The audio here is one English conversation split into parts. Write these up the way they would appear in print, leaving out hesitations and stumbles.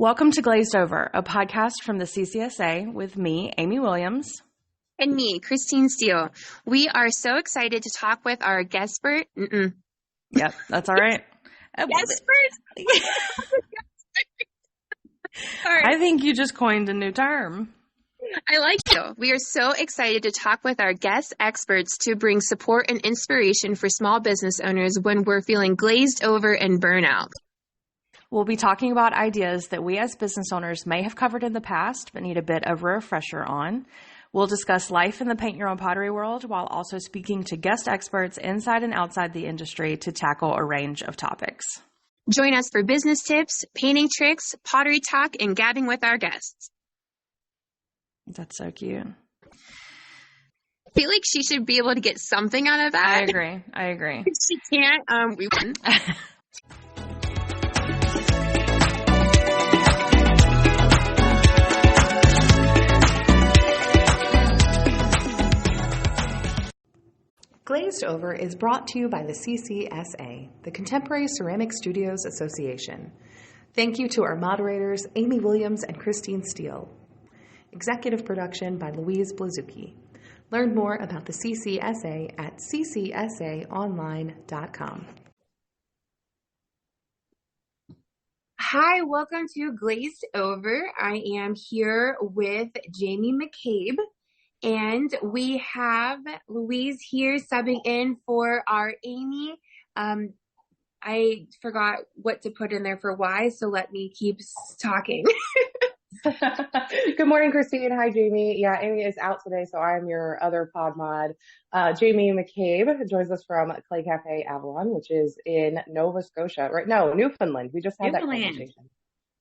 Welcome to Glazed Over, a podcast from the CCSA with me, Amy Williams. And me, Christine Steele. We are so excited to talk with our guest expert. Yep, that's all right. Guest I think you just coined a new term. I like you. We are so excited to talk with our guest experts to bring support and inspiration for small business owners when we're feeling glazed over and burnout. We'll be talking about ideas that we as business owners may have covered in the past but need a bit of a refresher on. We'll discuss life in the paint your own pottery world while also speaking to guest experts inside and outside the industry to tackle a range of topics. Join us for business tips, painting tricks, pottery talk, and gabbing with our guests. That's so cute. I feel like she should be able to get something out of that. I agree. If she can't, we wouldn't. Glazed Over is brought to you by the CCSA, the Contemporary Ceramic Studios Association. Thank you to our moderators, Amy Williams and Christine Steele. Executive production by Louise Blazucki. Learn more about the CCSA at CCSAonline.com. Hi, welcome to Glazed Over. I am here with Jamie McCabe. And we have Louise here subbing in for our Amy. I forgot what to put in there for why, so let me keep talking. Good morning, Christine. Hi, Jamie. Yeah, Amy is out today, so I'm your other pod mod. Jamie McCabe joins us from ClayCafeAvalon, which is in Nova Scotia. Right? No, Newfoundland. We just had that conversation.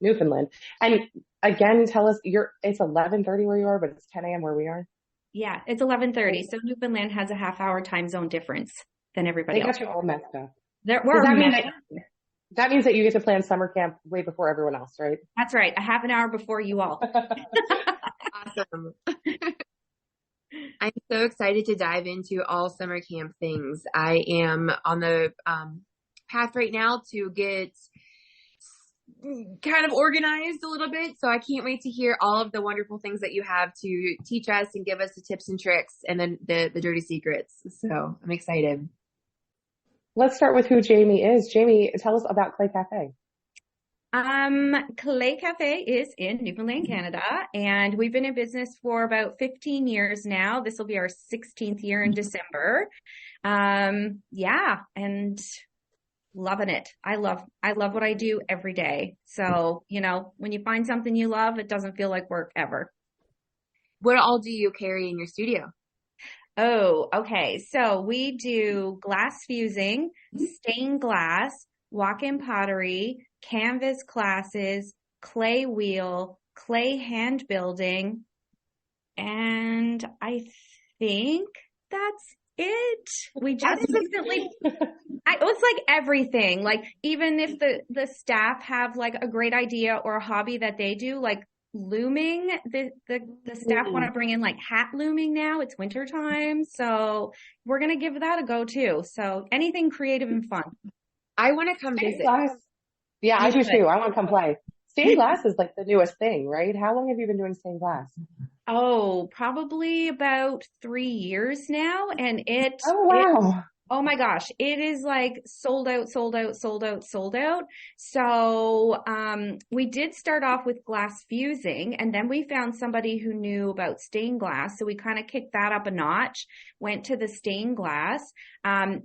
Newfoundland. And again, tell us, it's 11:30 where you are, but it's 10 a.m. where we are. Yeah, it's 11:30. So Newfoundland has a half-hour time zone difference than everybody else. They got you all messed up. That means that you get to plan summer camp way before everyone else, right? That's right. A half an hour before you all. Awesome. I'm so excited to dive into all summer camp things. I am on the path right now to get kind of organized a little bit. So I can't wait to hear all of the wonderful things that you have to teach us and give us the tips and tricks and then the dirty secrets. So I'm excited. Let's start with who Jamie is. Jamie, tell us about Clay Cafe. Clay Cafe is in Newfoundland, Canada, and we've been in business for about 15 years now. This will be our 16th year in December. And loving it. I love what I do every day. So, when you find something you love, it doesn't feel like work ever. What all do you carry in your studio? Oh, okay. So we do glass fusing, stained glass, walk-in pottery, canvas classes, clay wheel, clay hand building, and I think that's it. We just recently, it was like everything. Like even if the staff have like a great idea or a hobby that they do, like looming, the staff want to bring in like hat looming now. It's winter time, so we're gonna give that a go too. So anything creative and fun. I want to come visit. Yeah, I do too. I want to come play. Stained glass is like the newest thing, right? How long have you been doing stained glass? Oh, probably about 3 years now. And oh my gosh, it is like sold out. So, we did start off with glass fusing, and then we found somebody who knew about stained glass. So we kind of kicked that up a notch, went to the stained glass.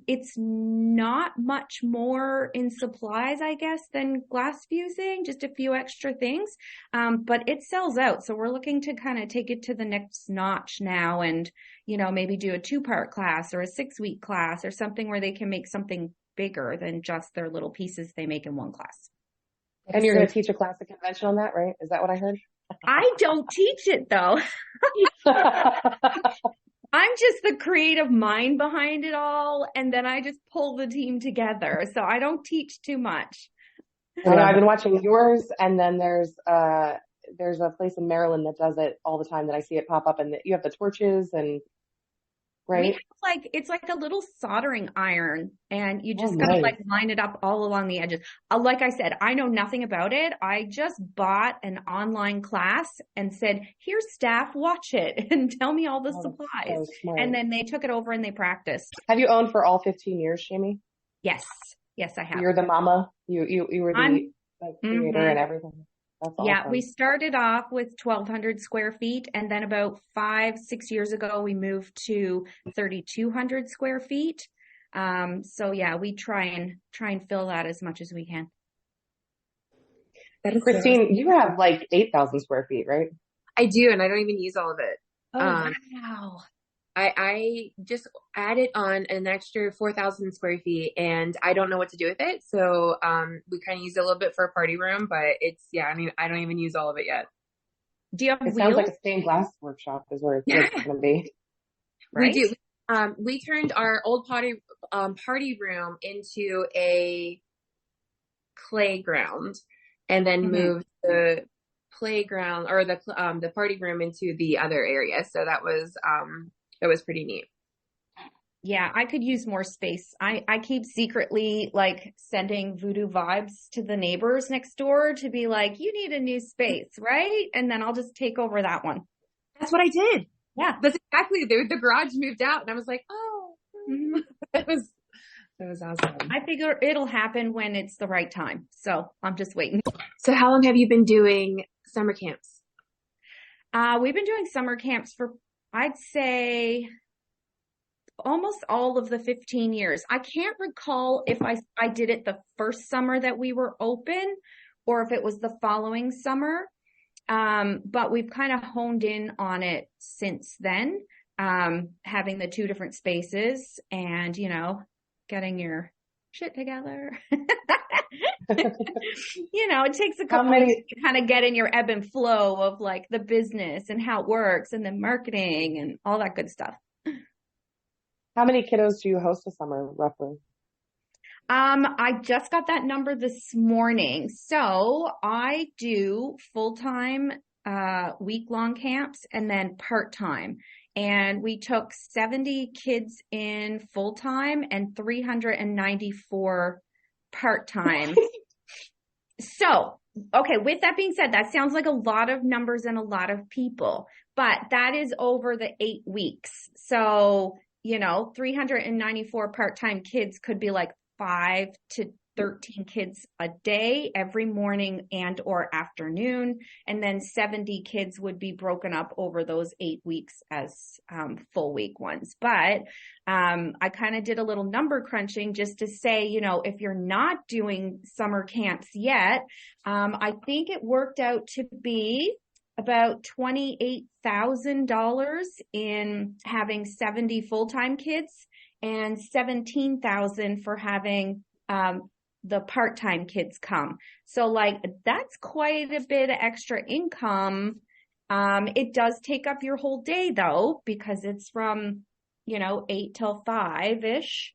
It's not much more in supplies, I guess, than glass fusing, just a few extra things. But it sells out. So we're looking to kind of take it to the next notch now and, maybe do a 2-part class or a 6-week class or something where they can make something bigger than just their little pieces they make in one class. And you're going to teach a class at convention on that, right? Is that what I heard? I don't teach it though. I'm just the creative mind behind it all. And then I just pull the team together. So I don't teach too much. I know, I've been watching yours, and then there's a place in Maryland that does it all the time that I see it pop up, and you have the torches and right? It's like a little soldering iron, and you just nice. gotta like line it up all along the edges. Like I said, I know nothing about it. I just bought an online class and said, "Here's staff, watch it and tell me all the supplies." So smart. And then they took it over and they practiced. Have you owned for all 15 years, Jamie? Yes, I have. You're the mama. You were the creator and everything. That's awesome. Yeah, we started off with 1,200 square feet, and then about 5-6 years ago, we moved to 3,200 square feet. So yeah, we try and fill that as much as we can. Christine, you have like 8,000 square feet, right? I do, and I don't even use all of it. Oh, wow. I just added on an extra 4,000 square feet, and I don't know what to do with it. So we kind of use it a little bit for a party room, but I don't even use all of it yet. Do you have wheels? Sounds like a stained glass workshop is where it's going to be. Right? We do. We turned our old party room into a playground, and then moved the playground or the party room into the other area. So that was it was pretty neat. Yeah, I could use more space. I keep secretly like sending voodoo vibes to the neighbors next door to be like, you need a new space, right? And then I'll just take over that one. That's what I did. Yeah. That's exactly the garage moved out, and I was like, oh, it was awesome. I figure it'll happen when it's the right time. So I'm just waiting. So how long have you been doing summer camps? We've been doing summer camps for, I'd say, almost all of the 15 years. I can't recall if I did it the first summer that we were open or if it was the following summer. But we've kind of honed in on it since then, having the two different spaces and, getting your shit together. It takes a couple weeks to kind of get in your ebb and flow of like the business and how it works and then marketing and all that good stuff. How many kiddos do you host a summer, roughly? I just got that number this morning. So I do full-time, week-long camps and then part-time. And we took 70 kids in full-time and 394 part-time. So, okay, with that being said, that sounds like a lot of numbers and a lot of people, but that is over the 8 weeks. So, 394 part-time kids could be like 5 to 13 kids a day every morning and or afternoon. And then 70 kids would be broken up over those 8 weeks as full week ones. But I kind of did a little number crunching just to say, if you're not doing summer camps yet, I think it worked out to be about $28,000 in having 70 full-time kids and $17,000 for having the part-time kids come. So like that's quite a bit of extra income. It does take up your whole day though, because it's from, 8 till 5-ish.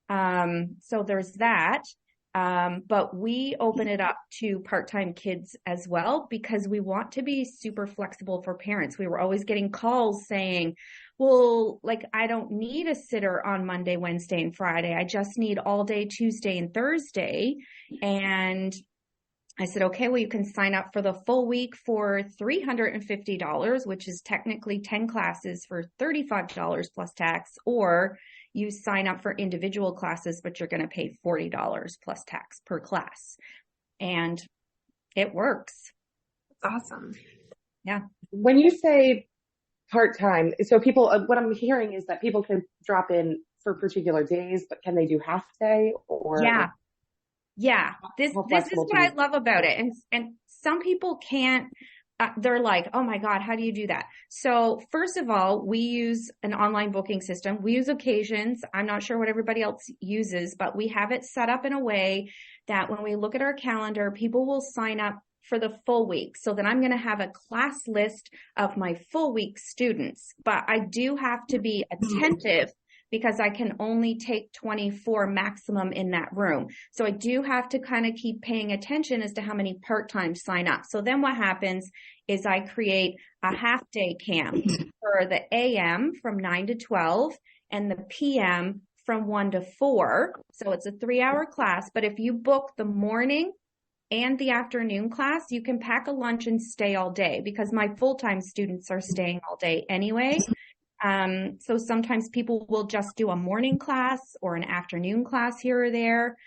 So there's that. But we open it up to part-time kids as well because we want to be super flexible for parents. We were always getting calls saying, well, like I don't need a sitter on Monday, Wednesday, and Friday. I just need all day Tuesday and Thursday. And I said, okay, well, you can sign up for the full week for $350, which is technically 10 classes for $35 plus tax, or you sign up for individual classes, but you're going to pay $40 plus tax per class. And it works. Awesome. Yeah. When you say part-time, so people, what I'm hearing is that people can drop in for particular days, but can they do half day or? Yeah. This is what I love about it. And some people can't, they're like, oh my God, how do you do that? So first of all, we use an online booking system. We use Occasions. I'm not sure what everybody else uses, but we have it set up in a way that when we look at our calendar, people will sign up for the full week. So then I'm going to have a class list of my full week students, but I do have to be attentive because I can only take 24 maximum in that room. So I do have to kind of keep paying attention as to how many part-time sign up. So then what happens is I create a half-day camp for the AM from 9 to 12 and the PM from 1 to 4. So it's a 3-hour class. But if you book the morning and the afternoon class, you can pack a lunch and stay all day, because my full-time students are staying all day anyway. So sometimes people will just do a morning class or an afternoon class here or there.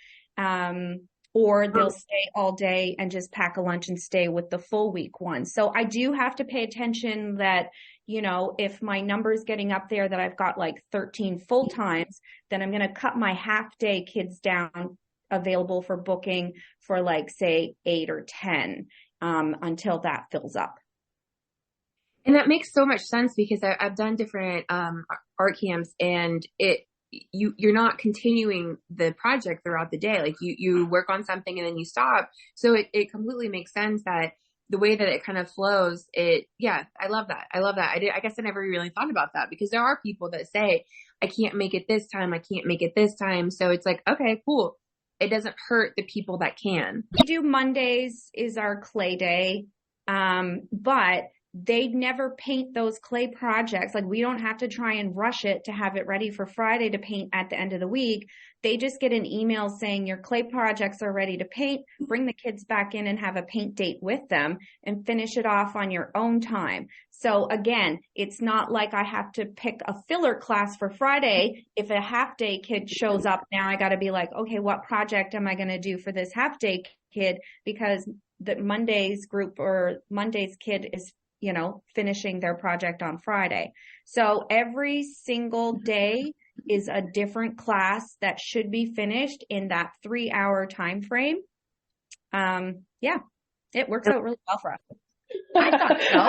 Or they'll stay all day and just pack a lunch and stay with the full week one. So I do have to pay attention that, if my number's getting up there that I've got like 13 full times, then I'm going to cut my half day kids down available for booking for like, say, 8 or 10 until that fills up. And that makes so much sense, because I've done different art camps, and you're not continuing the project throughout the day. Like you work on something and then you stop. So it completely makes sense that the way that it kind of flows, I love that. I guess I never really thought about that, because there are people that say, I can't make it this time. I can't make it this time. So it's like, okay, cool. It doesn't hurt the people that can. We do Mondays is our clay day. But they never paint those clay projects. Like, we don't have to try and rush it to have it ready for Friday to paint at the end of the week. They just get an email saying your clay projects are ready to paint. Bring the kids back in and have a paint date with them and finish it off on your own time. So again, it's not like I have to pick a filler class for Friday. If a half day kid shows up, now I got to be like, okay, what project am I going to do for this half day kid? Because the Monday's group or Monday's kid is finishing their project on Friday. So every single day is a different class that should be finished in that 3-hour time frame. It works out really well for us. I thought so.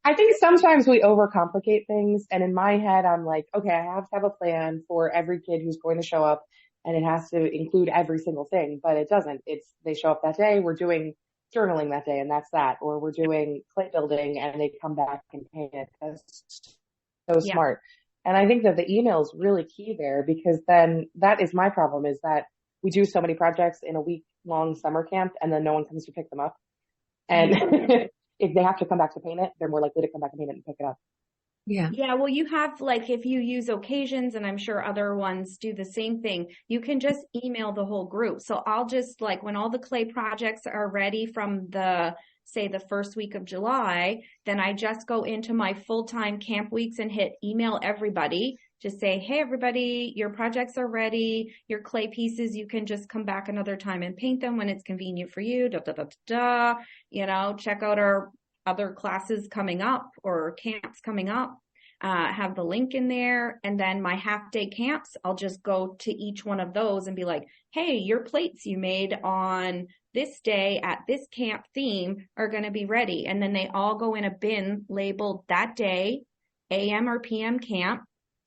I think sometimes we overcomplicate things. And in my head, I'm like, okay, I have to have a plan for every kid who's going to show up, and it has to include every single thing, but it doesn't. They show up that day, we're doing journaling that day, and that's that. Or we're doing clay building and they come back and paint it. That's so smart. And I think that the email is really key there, because then that is my problem, is that we do so many projects in a week-long summer camp and then no one comes to pick them up. And if they have to come back to paint it, they're more likely to come back and paint it and pick it up. Yeah. Well, you have, like, if you use Occasions, and I'm sure other ones do the same thing, you can just email the whole group. So I'll just, like, when all the clay projects are ready from the first week of July, then I just go into my full-time camp weeks and hit email everybody. Just say, hey, everybody, your projects are ready. Your clay pieces, you can just come back another time and paint them when it's convenient for you. Check out our other classes coming up or camps coming up, have the link in there. And then my half day camps, I'll just go to each one of those and be like, hey, your plates you made on this day at this camp theme are going to be ready. And then they all go in a bin labeled that day, AM or PM camp.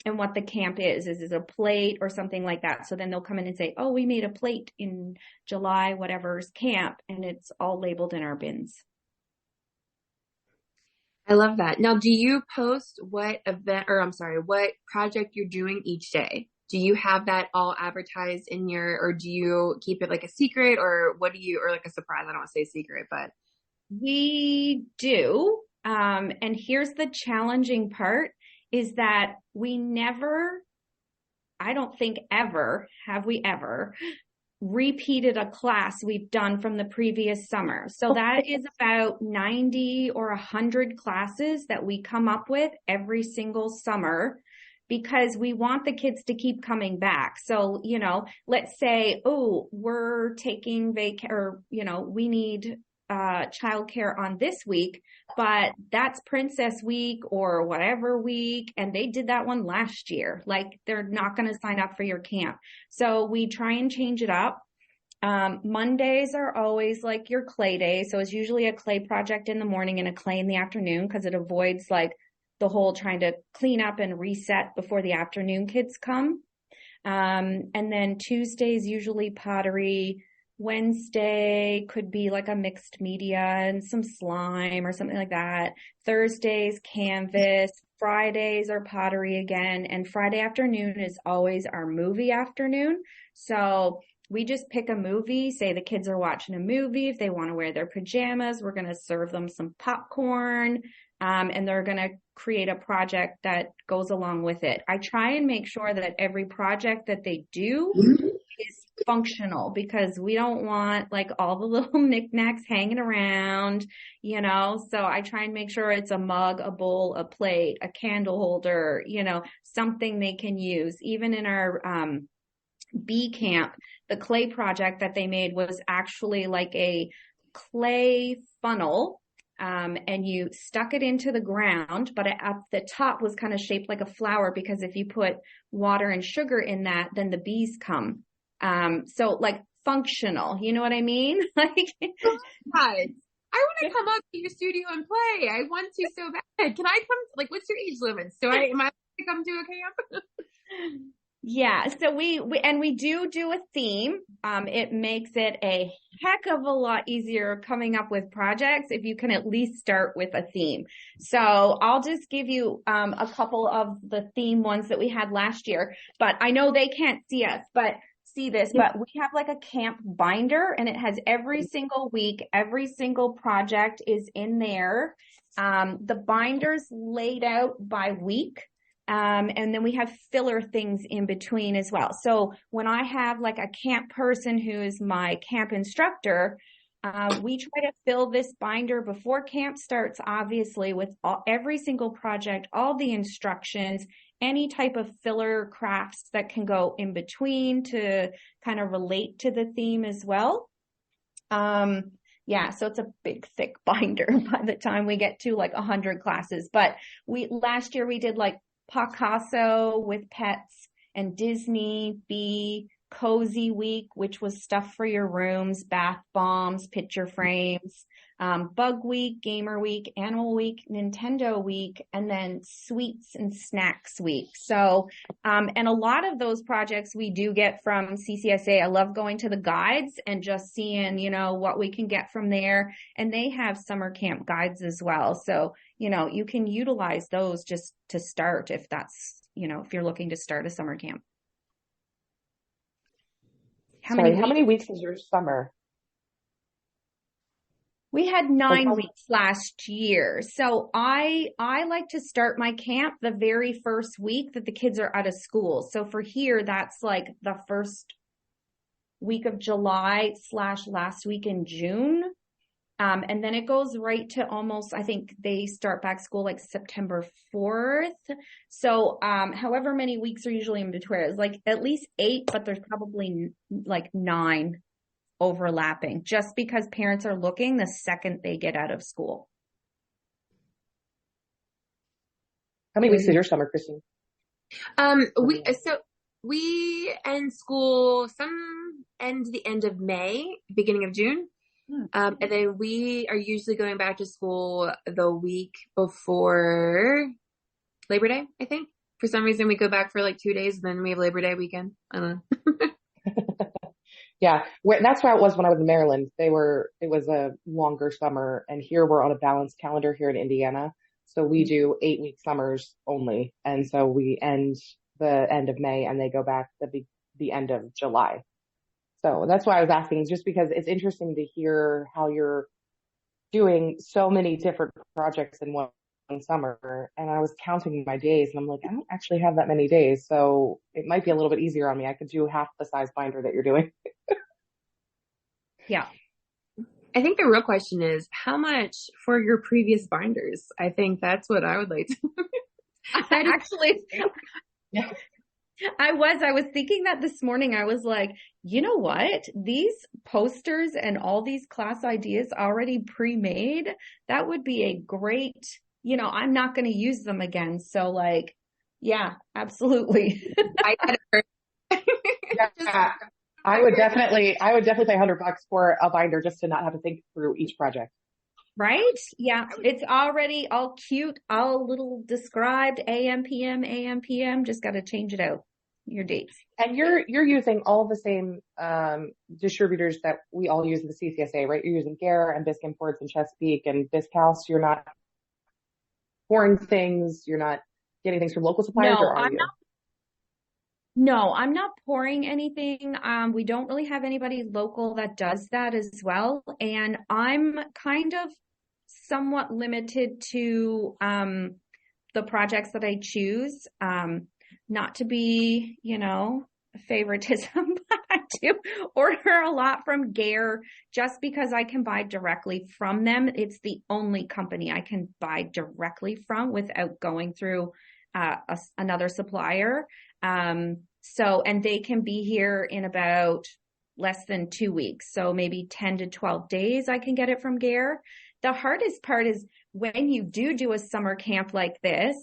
And what the camp is a plate or something like that. So then they'll come in and say, oh, we made a plate in July, whatever's camp. And it's all labeled in our bins. I love that. Now, do you post what project you're doing each day? Do you have that all advertised in or do you keep it like a secret, or or like a surprise? I don't want to say secret, but. We do. And here's the challenging part, is that we never, I don't think ever, have we ever repeated a class we've done from the previous summer. So that is about 90 or 100 classes that we come up with every single summer, because we want the kids to keep coming back. So, let's say, we're taking we need childcare on this week, but that's Princess Week or whatever week, and they did that one last year. Like, they're not going to sign up for your camp. So we try and change it up. Mondays are always like your clay day. So it's usually a clay project in the morning and a clay in the afternoon, because it avoids like the whole trying to clean up and reset before the afternoon kids come. And then Tuesdays usually pottery. Wednesday could be like a mixed media and some slime or something like that. Thursdays, canvas. Fridays are pottery again. And Friday afternoon is always our movie afternoon. So we just pick a movie, say the kids are watching a movie. If they want to wear their pajamas, we're going to serve them some popcorn. and they're going to create a project that goes along with it. I try and make sure that every project that they do is functional, because we don't want like all the little knickknacks hanging around, so I try and make sure it's a mug, a bowl, a plate, a candle holder, something they can use. Even in our bee camp, the clay project that they made was actually like a clay funnel, and you stuck it into the ground, but at the top was kind of shaped like a flower, because if you put water and sugar in that, then the bees come. So like functional, you know what I mean? Like, I want to come up to your studio and play. I want to so bad. Can I come? Like, what's your age limit? So am I allowed to come to a camp? Yeah. So we do a theme. It makes it a heck of a lot easier coming up with projects if you can at least start with a theme. So I'll just give you a couple of the theme ones that we had last year, but I know they can't see this, but we have like a camp binder, and it has every single week, every single project is in there. The binder's laid out by week. And then we have filler things in between as well. So when I have like a camp person who is my camp instructor, we try to fill this binder before camp starts, obviously, with every single project, all the instructions, any type of filler crafts that can go in between to kind of relate to the theme as well. Yeah, so it's a big, thick binder by the time we get to like 100 classes. But last year we did like Picasso with pets, and Disney, bee, cozy week, which was stuff for your rooms, bath bombs, picture frames, bug week, gamer week, animal week, Nintendo week, and then sweets and snacks week. So, and a lot of those projects we do get from CCSA. I love going to the guides and just seeing, what we can get from there. And they have summer camp guides as well. So, you can utilize those just to start if that's, if you're looking to start a summer camp. How many weeks is your summer? We had 9 weeks last year. So I like to start my camp the very first week that the kids are out of school. So for here, that's like the first week of July / last week in June. And then it goes right to almost, I think they start back school like September 4th. So, however many weeks are usually in between, it's like at least 8, but there's probably like 9 overlapping, just because parents are looking the second they get out of school. How many weeks is your summer, Christine? We end school, some end the end of May, beginning of June. And then we are usually going back to school the week before Labor Day, I think. For some reason, we go back for like 2 days, and then we have Labor Day weekend. I don't know. Yeah, that's how it was when I was in Maryland. It was a longer summer, and here we're on a balanced calendar here in Indiana. So we do 8-week summers only. And so we end the end of May, and they go back the end of July. So that's why I was asking, just because it's interesting to hear how you're doing so many different projects in one summer. And I was counting my days, and I'm like, I don't actually have that many days. So it might be a little bit easier on me. I could do half the size binder that you're doing. Yeah. I think the real question is how much for your previous binders? I think that's what I would like to. Actually, yeah. I was thinking that this morning. I was like, you know what? These posters and all these class ideas already pre-made, that would be a great, I'm not going to use them again. So like, yeah, absolutely. Yeah. I would definitely pay $100 for a binder just to not have to think through each project. Right? Yeah. It's already all cute, all little described, AM, PM, just got to change it out, your dates. And you're using all the same distributors that we all use in the CCSA, right? You're using Gare and Bisque Imports and Chesapeake and Bisque House. You're not pouring things. You're not getting things from local suppliers, or are you? No, I'm not pouring anything. We don't really have anybody local that does that as well. And I'm kind of somewhat limited to the projects that I choose. Not to be, favoritism, but I do order a lot from Gare just because I can buy directly from them. It's the only company I can buy directly from without going through another supplier. And they can be here in about less than 2 weeks. So maybe 10 to 12 days I can get it from Gare. The hardest part is when you do a summer camp like this.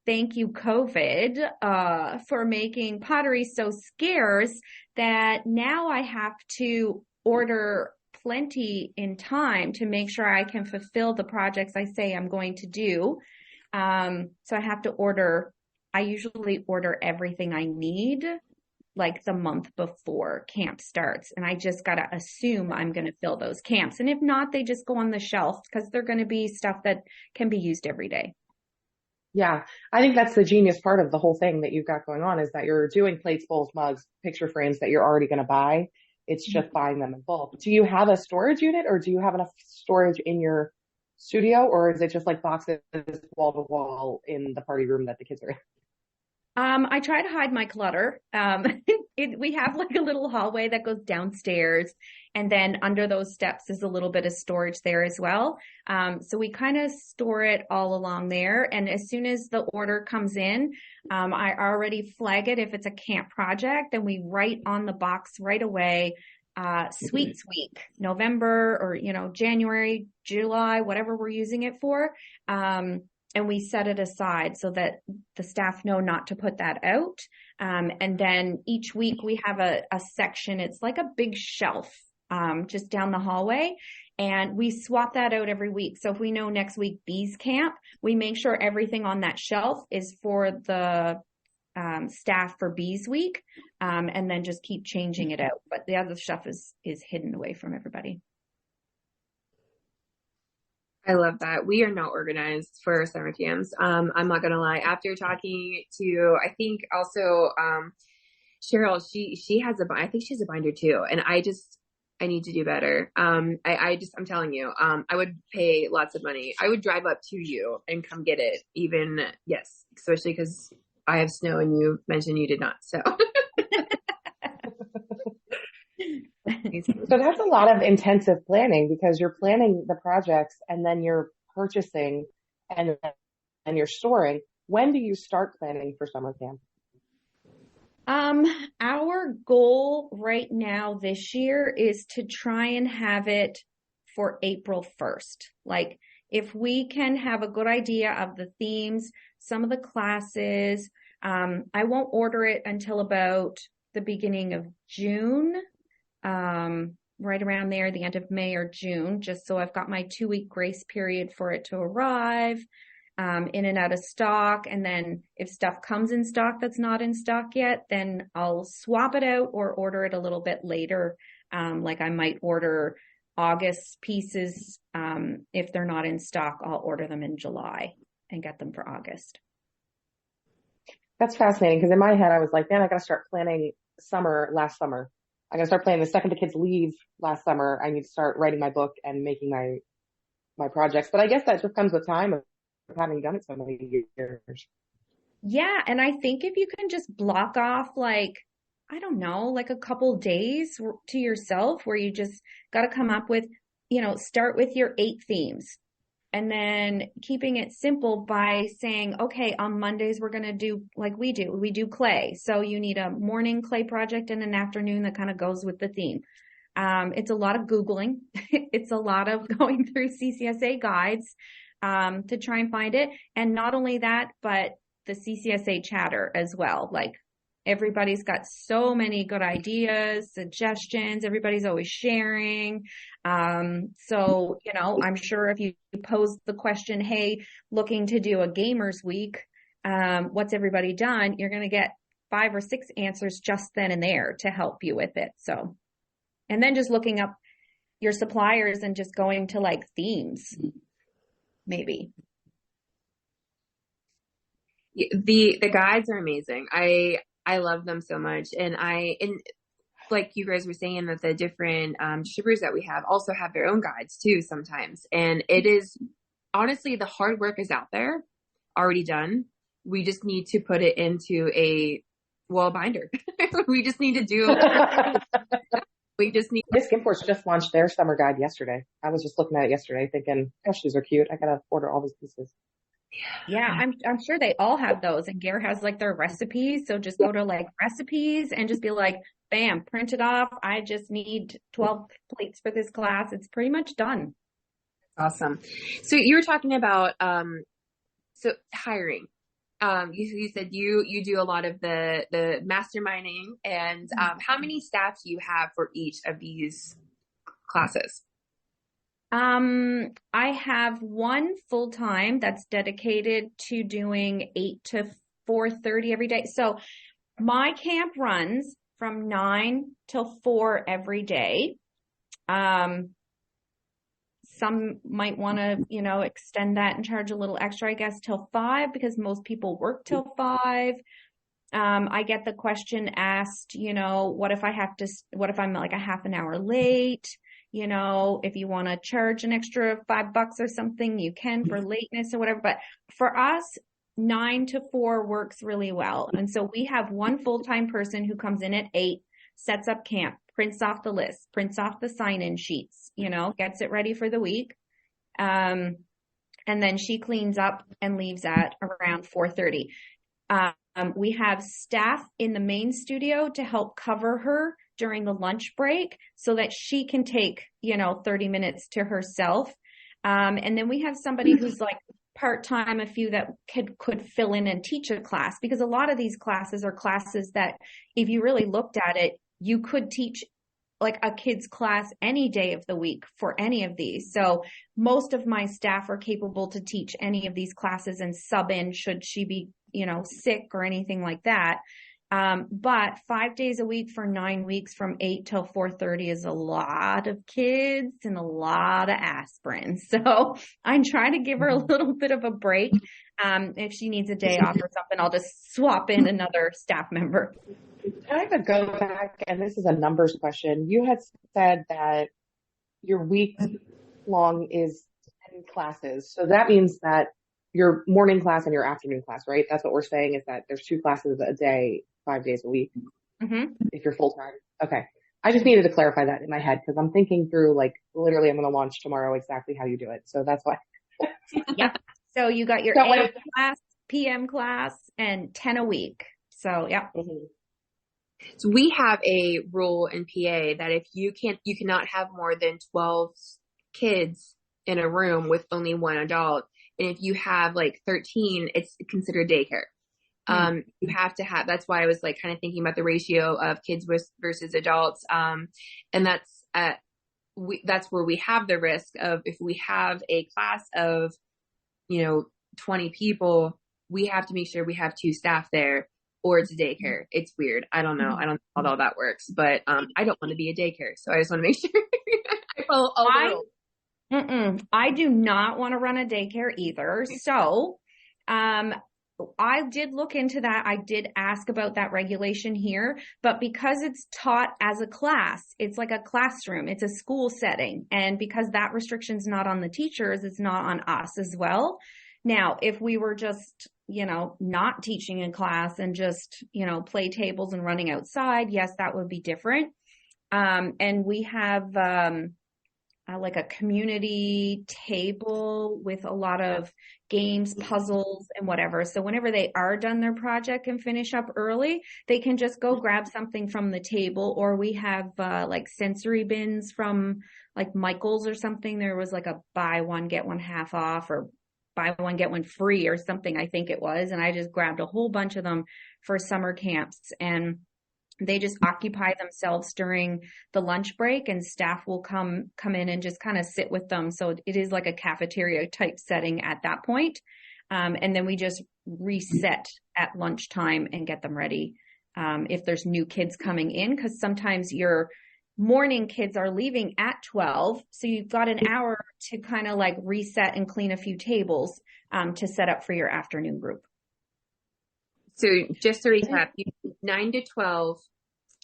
Thank you, COVID, for making pottery so scarce that now I have to order plenty in time to make sure I can fulfill the projects I say I'm going to do. So I usually order everything I need like the month before camp starts. And I just got to assume I'm going to fill those camps. And if not, they just go on the shelf because they're going to be stuff that can be used every day. Yeah, I think that's the genius part of the whole thing that you've got going on is that you're doing plates, bowls, mugs, picture frames that you're already going to buy. It's just buying them in bulk. Do you have a storage unit or do you have enough storage in your studio, or is it just like boxes wall to wall in the party room that the kids are in? I try to hide my clutter. We have like a little hallway that goes downstairs, and then under those steps is a little bit of storage there as well. So we kind of store it all along there. And as soon as the order comes in, I already flag it if it's a camp project, and we write on the box right away, Sweets Week, November or, January, July, whatever we're using it for. And we set it aside so that the staff know not to put that out. And then each week we have a section. It's like a big shelf just down the hallway. And we swap that out every week. So if we know next week bees camp, we make sure everything on that shelf is for the staff for bees week. And then just keep changing it out. But the other stuff is hidden away from everybody. I love that. We are not organized for summer camps. I'm not going to lie. After talking to, I think also, Cheryl, I think she has a binder too. And I need to do better. I'm telling you, I would pay lots of money. I would drive up to you and come get it yes, especially because I have snow and you mentioned you did not. So. So that's a lot of intensive planning because you're planning the projects and then you're purchasing and you're storing. When do you start planning for summer camp? Our goal right now this year is to try and have it for April 1st. Like if we can have a good idea of the themes, some of the classes, I won't order it until about the beginning of June. Right around there, the end of May or June, just so I've got my 2-week grace period for it to arrive, in and out of stock. And then if stuff comes in stock that's not in stock yet, then I'll swap it out or order it a little bit later. Like I might order August pieces. If they're not in stock, I'll order them in July and get them for August. That's fascinating because in my head, I was like, man, I got to start planning last summer. I got to start planning the second the kids leave last summer. I need to start writing my book and making my projects. But I guess that just comes with time of having done it so many years. Yeah. And I think if you can just block off like a couple days to yourself where you just got to come up with, start with your 8 themes. And then keeping it simple by saying, okay, on Mondays, we're going to do like we do clay. So you need a morning clay project and an afternoon that kind of goes with the theme. It's a lot of Googling. It's a lot of going through CCSA guides, to try and find it. And not only that, but the CCSA chatter as well. Like everybody's got so many good ideas, suggestions. Everybody's always sharing. So, I'm sure if you pose the question, hey, looking to do a gamers week, what's everybody done? You're going to get 5 or 6 answers just then and there to help you with it. So, and then just looking up your suppliers and just going to like themes, maybe. The guides are amazing. I love them so much. And like you guys were saying, that the different distributors that we have also have their own guides too sometimes. And it is honestly, the hard work is out there, already done. We just need to put it into a binder. We just need to do. We just need. Miss Skimport's just launched their summer guide yesterday. I was just looking at it yesterday, thinking, "Gosh, these are cute. I gotta order all these pieces." Yeah, I'm sure they all have those, and Gare has like their recipes. So just go to like recipes and just be like, bam, print it off. I just need 12 plates for this class. It's pretty much done. Awesome. So you were talking about so hiring. You said you do a lot of the masterminding, and how many staff do you have for each of these classes? I have one full-time that's dedicated to doing 8 to 4:30 every day. So my camp runs from 9 till 4 every day. Some might want to, extend that and charge a little extra, I guess, till 5, because most people work till 5. I get the question asked, what if I'm like a half an hour late? If you want to charge an extra $5 or something, you can for lateness or whatever. But for us, 9 to 4 works really well. And so we have one full-time person who comes in at 8, sets up camp, prints off the list, prints off the sign-in sheets, gets it ready for the week. And then she cleans up and leaves at around 4:30. We have staff in the main studio to help cover her during the lunch break so that she can take, 30 minutes to herself. And then we have somebody who's like part-time, a few that could fill in and teach a class, because a lot of these classes are classes that if you really looked at it, you could teach like a kid's class any day of the week for any of these. So most of my staff are capable to teach any of these classes and sub in should she be, sick or anything like that. But 5 days a week for 9 weeks from 8 till 4:30 is a lot of kids and a lot of aspirin. So I'm trying to give her a little bit of a break. If she needs a day off or something, I'll just swap in another staff member. Can I have a go back? And this is a numbers question. You had said that your week long is 10 classes. So that means that your morning class and your afternoon class, right? That's what we're saying, is that there's 2 classes a day, 5 days a week. Mm-hmm. If you're full time. Okay. I just needed to clarify that in my head, because I'm thinking through, like, literally I'm going to launch tomorrow exactly how you do it. So that's why. Yep. So you got your AM class, PM class, and 10 a week. So, yeah. Mm-hmm. So we have a rule in PA that if you cannot have more than 12 kids in a room with only one adult. And if you have like 13, it's considered daycare. You have to have, that's why I was like kind of thinking about the ratio of kids versus adults. And that's where we have the risk of, if we have a class of, 20 people, we have to make sure we have 2 staff there, or it's a daycare. It's weird. I don't know. I don't know how all that works, but I don't want to be a daycare. So I just want to make sure I follow all the rules. I do not want to run a daycare either. So, I did look into that. I did ask about that regulation here, but because it's taught as a class, it's like a classroom, it's a school setting. And because that restriction's not on the teachers, it's not on us as well. Now, if we were just, not teaching in class and just, play tables and running outside, yes, that would be different. And we have, like a community table with a lot of games, puzzles, and whatever. So whenever they are done their project and finish up early, they can just go grab something from the table. Or we have like sensory bins from like Michael's or something. There was like a buy one, get one half off, or buy one, get one free or something, I think it was. And I just grabbed a whole bunch of them for summer camps. And they just occupy themselves during the lunch break, and staff will come in and just kind of sit with them. So it is like a cafeteria type setting at that point. And then we just reset at lunchtime and get them ready. If there's new kids coming in, because sometimes your morning kids are leaving at 12. So you've got an hour to kind of like reset and clean a few tables to set up for your afternoon group. So just to recap, 9 to 12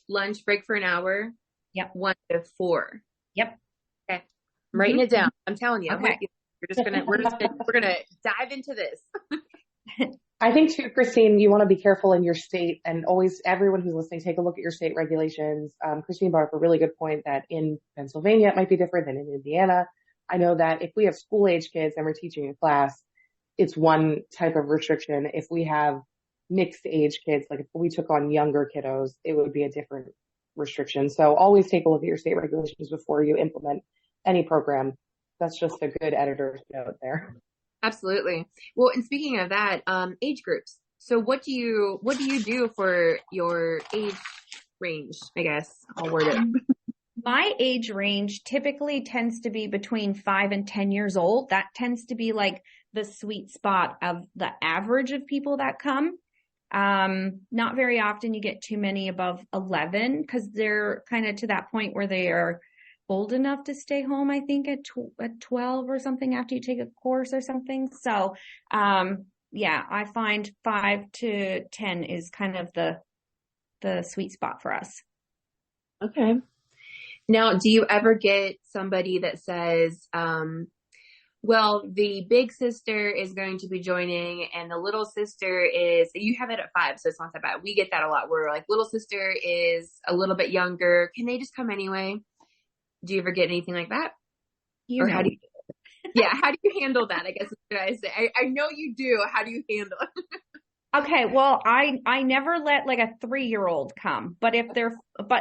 lunch break for an hour. Yep. 1 to 4. Yep. Okay. I'm writing it down. I'm telling you. I'm Okay. with you. We're gonna dive into this. I think too, Christine, you want to be careful in your state, and always everyone who's listening, take a look at your state regulations. Christine brought up a really good point that in Pennsylvania it might be different than in Indiana. I know that if we have school age kids and we're teaching a class, it's one type of restriction. If we have mixed age kids, like if we took on younger kiddos, it would be a different restriction. So always take a look at your state regulations before you implement any program. That's just a good editor's note there. Absolutely. Well, and speaking of that, age groups. So what do you do for your age range? I guess I'll word it. My age range typically tends to be between 5 and 10 years old. That tends to be like the sweet spot of the average of people that come. Not very often you get too many above 11 because they're kind of to that point where they are old enough to stay home, I think at 12 or something after you take a course or something. So, yeah, I find 5 to 10 is kind of the sweet spot for us. Okay. Now, do you ever get somebody that says, well, the big sister is going to be joining and the little sister is, you have it at 5, so it's not that bad. We get that a lot. We're like, little sister is a little bit younger. Can they just come anyway? Do you ever get anything like that? How do you handle that? I guess is what I say. I know you do. How do you handle it? Okay, well, I never let like a 3-year-old come, but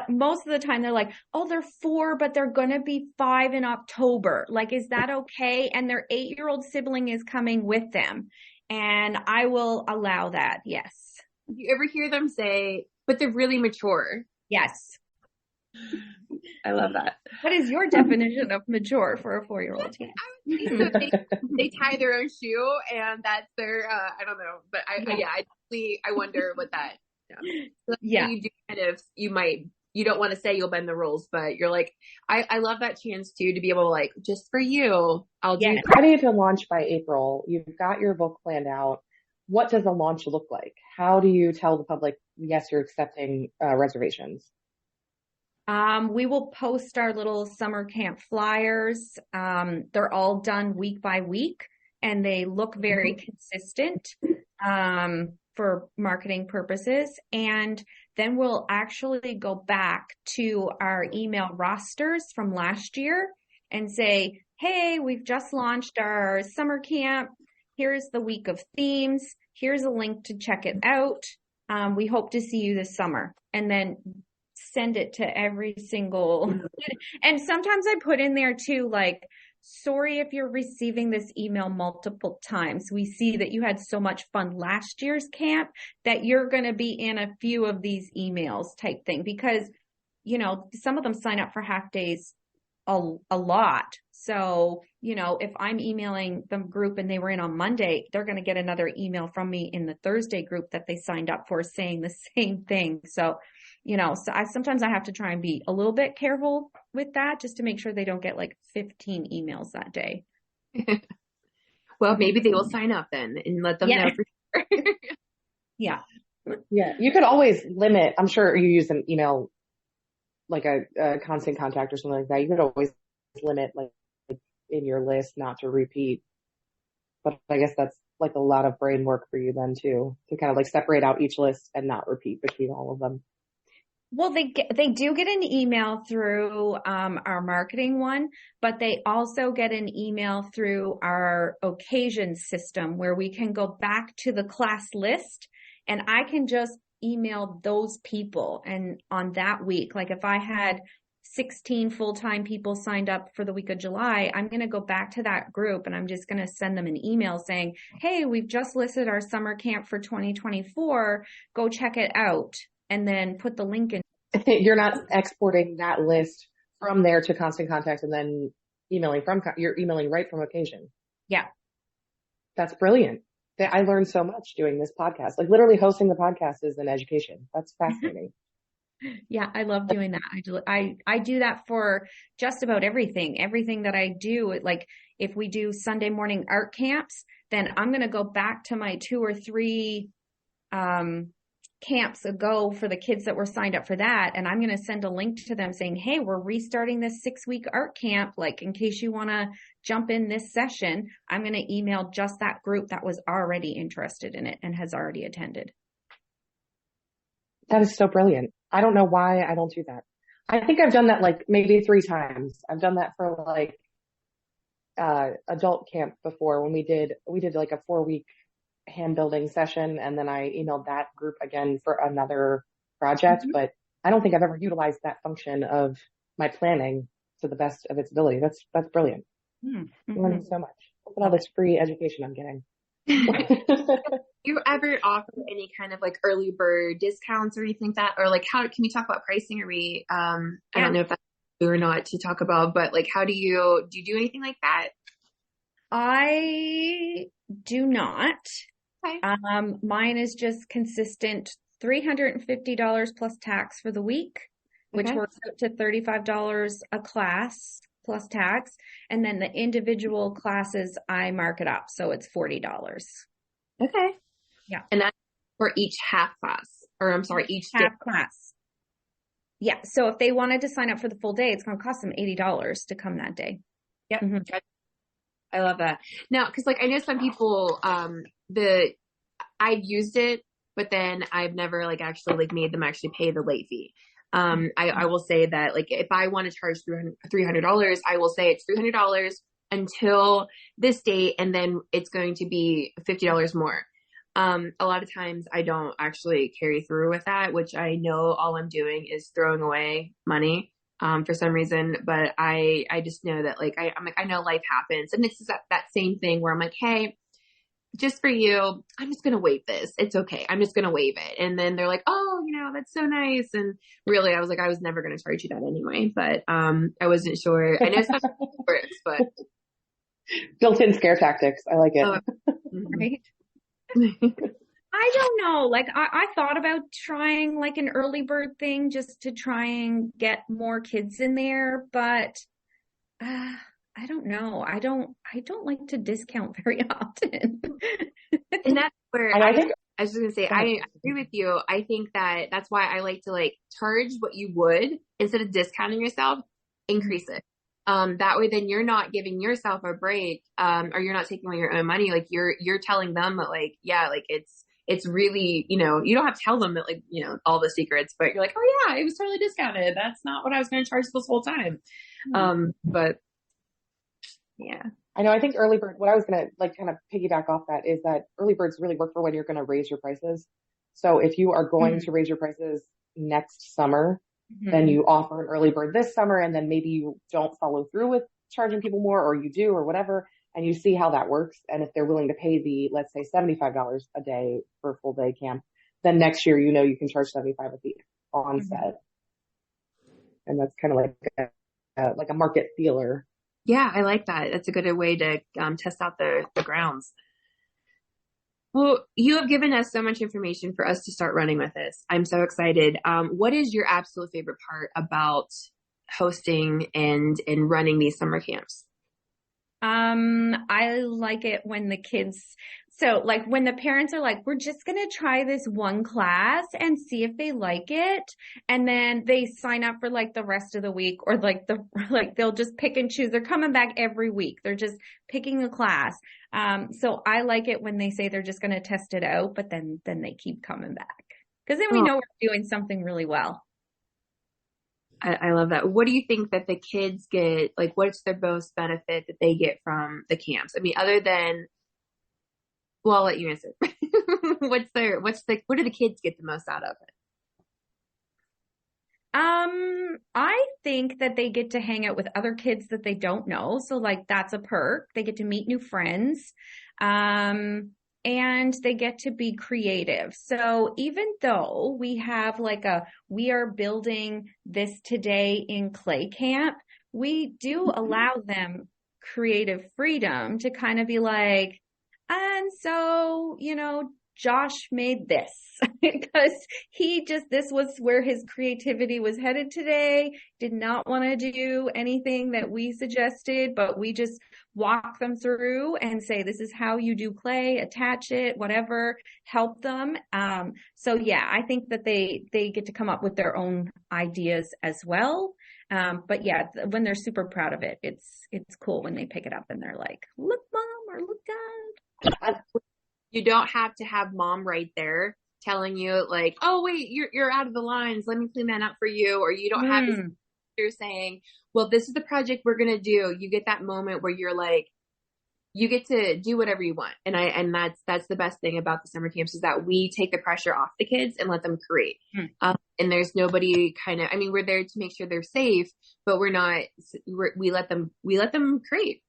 most of the time they're like, oh, they're 4, but they're going to be 5 in October. Like, is that okay? And their 8-year-old sibling is coming with them. And I will allow that. Yes. Do you ever hear them say, but they're really mature? Yes. I love that. What is your definition of mature for a 4-year-old? So they tie their own shoe and that's their, I don't know, but I wonder what that, So you do kind of, you don't want to say you'll bend the rules, but you're like, I love that chance too, to be able to like, just for you, I'll do. Ready to launch by April. You've got your book planned out. What does a launch look like? How do you tell the public, yes, you're accepting reservations? We will post our little summer camp flyers. They're all done week by week and they look very consistent, for marketing purposes. And then we'll actually go back to our email rosters from last year and say, hey, we've just launched our summer camp. Here's the week of themes. Here's a link to check it out. We hope to see you this summer. And then send it to every single, and sometimes I put in there too, like, sorry if you're receiving this email multiple times. We see that you had so much fun last year's camp that you're going to be in a few of these emails type thing, because, you know, some of them sign up for half days a lot. So, you know, if I'm emailing the group and they were in on Monday, they're going to get another email from me in the Thursday group that they signed up for saying the same thing. So, you know, so sometimes I have to try and be a little bit careful with that just to make sure they don't get like 15 emails that day. Well, maybe they will sign up then and let them know for sure. Yeah. Yeah. You could always limit, I'm sure you use an email, like a constant contact or something like that. You could always limit like in your list not to repeat. But I guess that's like a lot of brain work for you then too, to kind of like separate out each list and not repeat between all of them. Well, they do get an email through our marketing one, but they also get an email through our Occasion system where we can go back to the class list and I can just email those people. And on that week, like if I had 16 full-time people signed up for the week of July, I'm going to go back to that group and I'm just going to send them an email saying, hey, we've just listed our summer camp for 2024. Go check it out. And then put the link in. You're not exporting that list from there to Constant Contact and then you're emailing right from Occasion. Yeah. That's brilliant. I learned so much doing this podcast. Like literally hosting the podcast is an education. That's fascinating. Yeah, I love doing that. I do that for just about everything that I do. Like if we do Sunday morning art camps, then I'm going to go back to my 2 or 3, camps ago for the kids that were signed up for that. And I'm going to send a link to them saying, hey, we're restarting this 6-week art camp. Like, in case you want to jump in this session, I'm going to email just that group that was already interested in it and has already attended. That is so brilliant. I don't know why I don't do that. I think I've done that like maybe 3 times. I've done that for like adult camp before when we did like a 4-week hand building session, and then I emailed that group again for another project. Mm-hmm. But I don't think I've ever utilized that function of my planning to the best of its ability. That's brilliant. Mm-hmm. I'm learning so much. Look at all this free education I'm getting. You ever offer any kind of like early bird discounts or anything like that? Or like, how can we talk about pricing? Or I don't know if that's true or not to talk about, but like, do you do anything like that? I do not. Okay. Mine is just consistent $350 plus tax for the week, which works out to $35 a class plus tax. And then the individual classes, I mark it up. So it's $40. Okay. Yeah. And that's for each half class, or I'm sorry, each half class. Yeah. So if they wanted to sign up for the full day, it's going to cost them $80 to come that day. Yep. Mm-hmm. I love that. Now, cause like I know some people, I've used it, but then I've never like actually like made them actually pay the late fee. I will say that like if I want to charge $300, I will say it's $300 until this date, and then it's going to be $50 more. A lot of times I don't actually carry through with that, which I know all I'm doing is throwing away money. For some reason, but I just know that like, I'm like, I know life happens, and it's that same thing where I'm like, hey, just for you, I'm just going to waive this. It's okay. I'm just going to waive it. And then they're like, oh, that's so nice. And really, I was like, I was never going to charge you that anyway, but, I wasn't sure. I know some works, but built-in scare tactics. I like it. Right. I don't know. Like I thought about trying like an early bird thing just to try and get more kids in there, but I don't know. I don't like to discount very often. And that's where and I think I was just gonna say, I agree with you. I think that's why I like to like charge what you would instead of discounting yourself, increase it. That way then you're not giving yourself a break, or you're not taking away your own money. Like you're telling them that like, yeah, like it's really, you don't have to tell them that like, all the secrets, but you're like, oh yeah, it was totally discounted. That's not what I was going to charge this whole time. But yeah. I know. I think early bird, what I was going to like kind of piggyback off that is that early birds really work for when you're going to raise your prices. So if you are going to raise your prices next summer, then you offer an early bird this summer, and then maybe you don't follow through with charging people more, or you do, or whatever. And you see how that works. And if they're willing to pay the, let's say $75 a day for a full day camp, then next year, you can charge $75 at the onset. And that's kind of like a market feeler. Yeah, I like that. That's a good way to test out the grounds. Well, you have given us so much information for us to start running with this. I'm so excited. What is your absolute favorite part about hosting and running these summer camps? I like it when the kids, so like when the parents are like, we're just going to try this one class and see if they like it. And then they sign up for like the rest of the week, or like they'll just pick and choose. They're coming back every week. They're just picking a class. So I like it when they say they're just going to test it out, but then they keep coming back, because then we know we're doing something really well. I love that. What do you think that the kids get? Like, what's their most benefit that they get from the camps? I mean, other than, well, I'll let you answer. What do the kids get the most out of it? I think that they get to hang out with other kids that they don't know. So like that's a perk. They get to meet new friends. And they get to be creative. So even though we have like we are building this today in Clay Camp, we do allow them creative freedom to kind of be like, and so, Josh made this because this was where his creativity was headed today. Did not want to do anything that we suggested, but we just walk them through and say, this is how you do clay, attach it, whatever, help them. So yeah, I think that they get to come up with their own ideas as well. But yeah, when they're super proud of it, it's cool when they pick it up and they're like, look, mom, or look, dad. You don't have to have mom right there telling you like, oh wait, you're out of the lines. Let me clean that up for you. Or you don't have this, you're saying, well, this is the project we're going to do. You get that moment where you're like, you get to do whatever you want. And that's the best thing about the summer camps is that we take the pressure off the kids and let them create. And there's nobody we're there to make sure they're safe, but we let them create.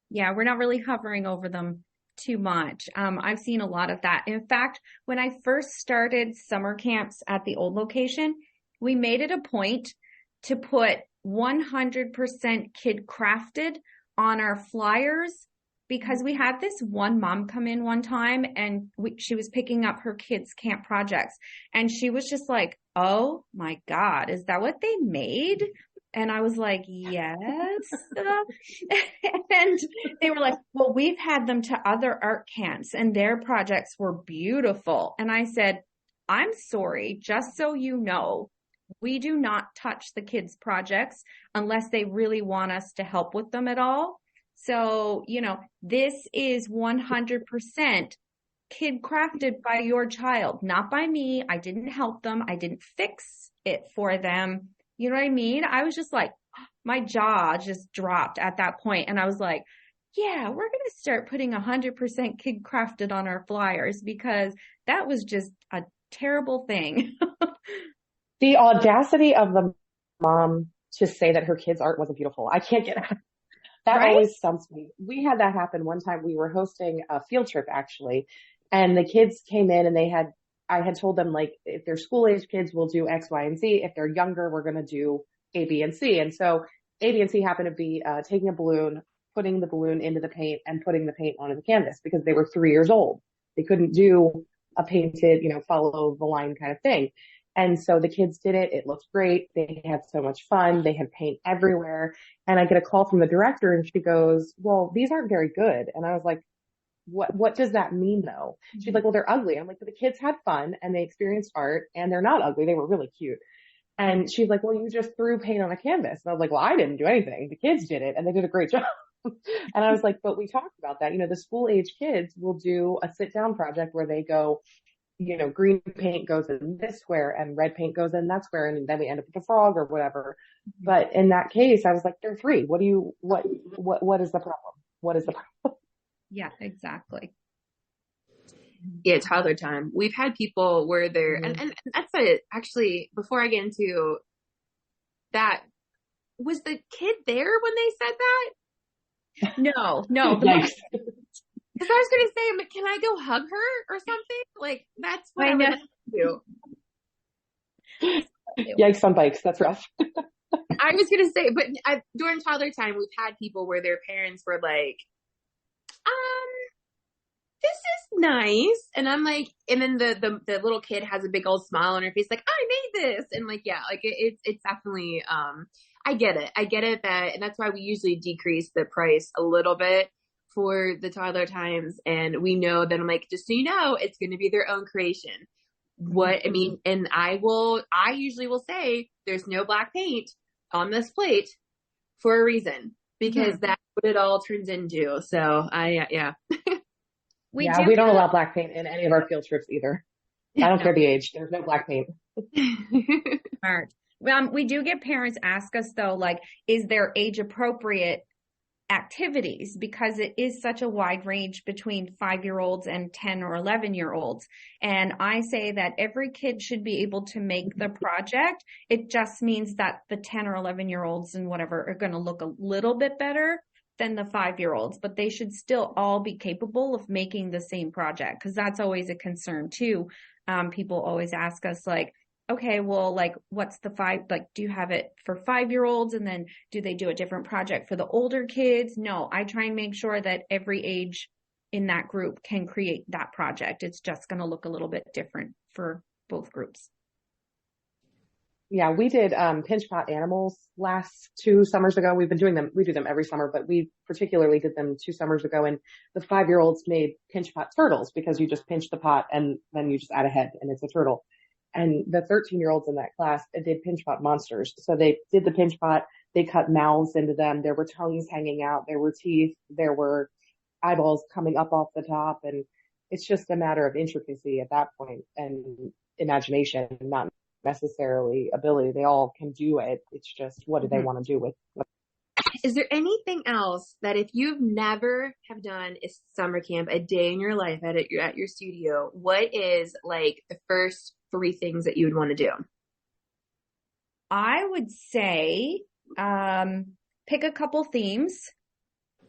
Yeah. We're not really hovering over them too much. I've seen a lot of that. In fact, when I first started summer camps at the old location, we made it a point to put 100% kid crafted on our flyers because we had this one mom come in one time and she was picking up her kids' camp projects and she was just like, oh my God, is that what they made? And I was like, yes. And they were like, well, we've had them to other art camps and their projects were beautiful. And I said, I'm sorry, just so you know, we do not touch the kids' projects unless they really want us to help with them at all. So, this is 100% kid crafted by your child, not by me. I didn't help them. I didn't fix it for them. You know what I mean? I was just like, my jaw just dropped at that point. And I was like, yeah, we're going to start putting 100% kid crafted on our flyers because that was just a terrible thing. The audacity of the mom to say that her kid's art wasn't beautiful. I can't get that. That always stumps me. We had that happen one time. We were hosting a field trip actually, and the kids came in and I had told them like, if they're school age kids, we'll do X, Y, and Z. If they're younger, we're going to do A, B, and C. And so A, B, and C happened to be taking a balloon, putting the balloon into the paint and putting the paint onto the canvas because they were 3 years old. They couldn't do a painted, follow the line kind of thing. And so the kids did it. It looked great. They had so much fun. They had paint everywhere. And I get a call from the director and she goes, well, these aren't very good. And I was like, what does that mean though? She's like, well, they're ugly. I'm like, but the kids had fun and they experienced art and they're not ugly. They were really cute. And she's like, well, you just threw paint on a canvas. And I was like, well, I didn't do anything. The kids did it and they did a great job. And I was like, but we talked about that. The school age kids will do a sit down project where they go, green paint goes in this square and red paint goes in that square. And then we end up with a frog or whatever. But in that case, I was like, they're 3. What is the problem? What is the problem? Yeah, exactly. Yeah, toddler time. We've had people where they're, and that's actually, before I get into that, was the kid there when they said that? No. Because I was going to say, can I go hug her or something? Like, that's what I would like to do. Yikes on bikes. That's rough. I was going to say, but during toddler time, we've had people where their parents were like, this is nice. And I'm like, and then the little kid has a big old smile on her face, like, I made this. And like, yeah, like it's definitely, I get it that, and that's why we usually decrease the price a little bit for the toddler times. And we know that I'm like, just so you know, it's going to be their own creation. And I usually will say there's no black paint on this plate for a reason, because that's what it all turns into. So yeah. We don't allow black paint in any of our field trips either. I don't care the age. There's no black paint. Smart. We do get parents ask us though, like, is there age appropriate activities? Because it is such a wide range between 5-year-olds and 10 or 11-year-olds. And I say that every kid should be able to make the project. It just means that the 10 or 11-year-olds and whatever are going to look a little bit better than the 5-year-olds, but they should still all be capable of making the same project. Because that's always a concern too. People always ask us like, okay, well, like, what's the do you have it for 5-year-olds? And then do they do a different project for the older kids? No, I try and make sure that every age in that group can create that project. It's just going to look a little bit different for both groups. Yeah, we did pinch pot animals last 2 summers ago. We've been doing them. We do them every summer, but we particularly did them 2 summers ago. And the 5-year-olds made pinch pot turtles because you just pinch the pot and then you just add a head and it's a turtle. And the 13-year-olds in that class did pinch pot monsters. So they did the pinch pot. They cut mouths into them. There were tongues hanging out. There were teeth. There were eyeballs coming up off the top. And it's just a matter of intricacy at that point and imagination, not necessarily ability. They all can do it. It's just, what do they want to do with it? Is there anything else that if you've never have done a summer camp, a day in your life at your studio, what is like the first 3 things that you would want to do? I would say pick a couple themes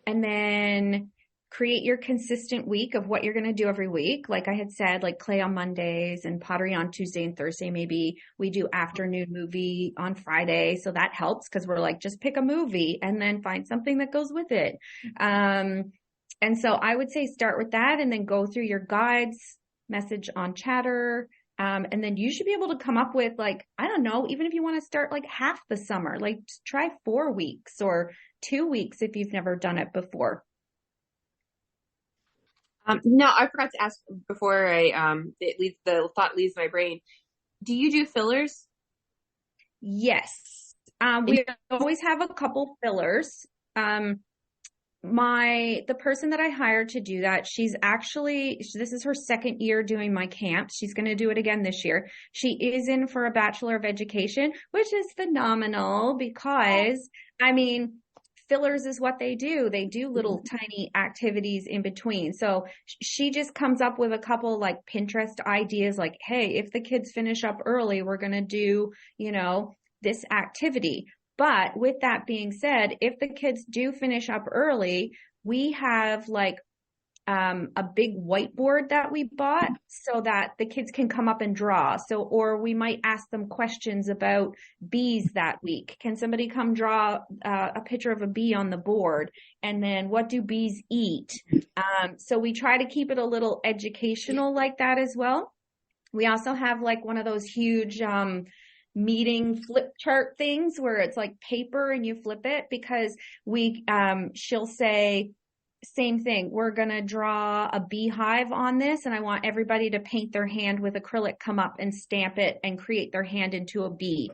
and then create your consistent week of what you're going to do every week. Like I had said, like clay on Mondays and pottery on Tuesday and Thursday. Maybe we do afternoon movie on Friday. So that helps because we're like, just pick a movie and then find something that goes with it. And so I would say start with that and then go through your guides, message on Chatter. And then you should be able to come up with like, I don't know, even if you want to start like half the summer, like try 4 weeks or 2 weeks if you've never done it before. No, I forgot to ask before the thought leaves my brain. Do you do fillers? Yes. We always have a couple fillers. The person that I hired to do that, this is her second year doing my camp. She's going to do it again this year. She is in for a Bachelor of Education, which is phenomenal because, I mean, fillers is what they do. They do little tiny activities in between. So she just comes up with a couple like Pinterest ideas like, hey, if the kids finish up early, we're going to do, this activity. But with that being said, if the kids do finish up early, we have like a big whiteboard that we bought so that the kids can come up and draw. So, or we might ask them questions about bees that week. Can somebody come draw a picture of a bee on the board? And then what do bees eat? So we try to keep it a little educational like that as well. We also have like one of those huge meeting flip chart things where it's like paper and you flip it because she'll say, same thing. We're going to draw a beehive on this and I want everybody to paint their hand with acrylic, come up and stamp it and create their hand into a bee.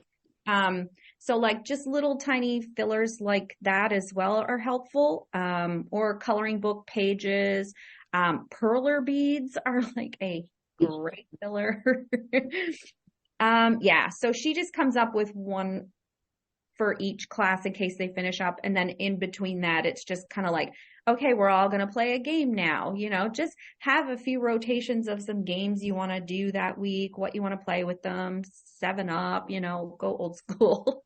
So like just little tiny fillers like that as well are helpful. Or coloring book pages. Perler beads are like a great filler. So she just comes up with one for each class in case they finish up. And then in between that, it's just kind of like, okay, we're all going to play a game now, just have a few rotations of some games you want to do that week, what you want to play with them, 7-Up, go old school.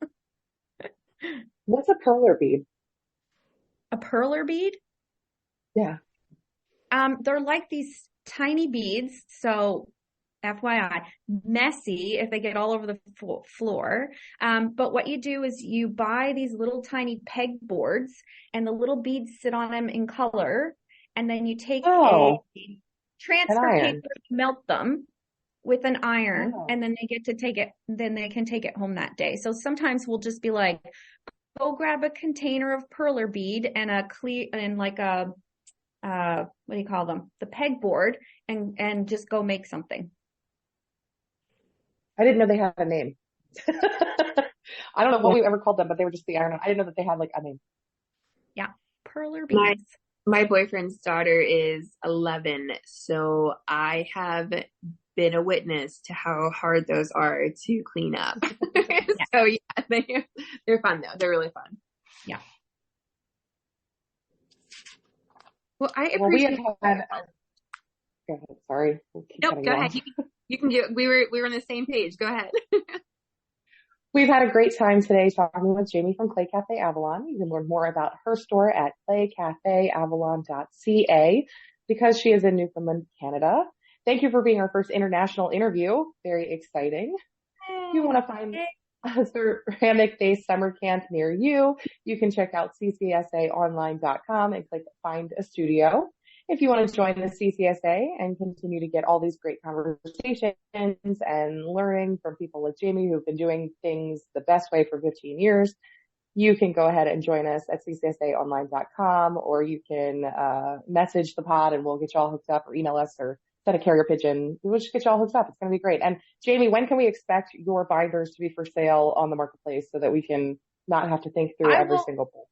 What's a perler bead? A perler bead? Yeah. They're like these tiny beads. So FYI, messy if they get all over the floor. But what you do is you buy these little tiny pegboards and the little beads sit on them in color. And then you take a transfer paper, melt them with an iron, and then they get to take it. Then they can take it home that day. So sometimes we'll just be like, go grab a container of perler bead and what do you call them? The pegboard and just go make something. I didn't know they had a name. I don't know what we ever called them, but they were just the iron. I didn't know that they had like a name. Yeah. Perler beads. My boyfriend's daughter is 11, so I have been a witness to how hard those are to clean up. So yeah, they're fun though. They're really fun. Yeah. Well, I appreciate. Go ahead. Sorry. Nope. Go ahead. You can do. We were on the same page. Go ahead. We've had a great time today talking with Jamie from Clay Cafe Avalon. You can learn more about her store at ClayCafeAvalon.ca because she is in Newfoundland, Canada. Thank you for being our first international interview. Very exciting. If you want to find a ceramic-based summer camp near you, you can check out CCSAonline.com and click Find a Studio. if you want to join the CCSA and continue to get all these great conversations and learning from people like Jamie who've been doing things the best way for 15 years, you can go ahead and join us at CCSAonline.com, or you can message the pod and we'll get you all hooked up, or email us or send a carrier pigeon. We'll just get you all hooked up. It's going to be great. And Jamie, when can we expect your binders to be for sale on the marketplace so that we can not have to think through every single person?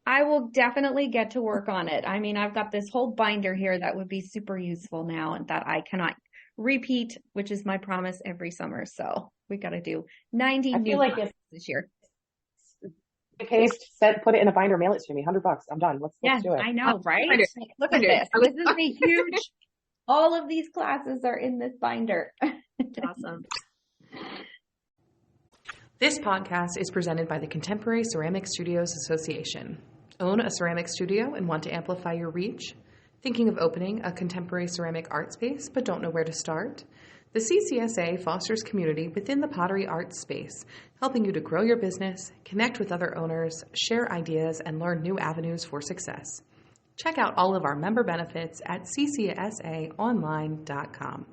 I will definitely get to work on it. I mean, I've got this whole binder here that would be super useful now and that I cannot repeat, which is my promise every summer. So we got to do 90 new classes this year. Paste, put it in a binder, mail it to me. $100. I'm done. Let's do it. I know, right? Look at this. This is a huge. All of these classes are in this binder. Awesome. This podcast is presented by the Contemporary Ceramic Studios Association. Own a ceramic studio and want to amplify your reach? Thinking of opening a contemporary ceramic art space but don't know where to start? The CCSA fosters community within the pottery art space, helping you to grow your business, connect with other owners, share ideas, and learn new avenues for success. Check out all of our member benefits at CCSAonline.com.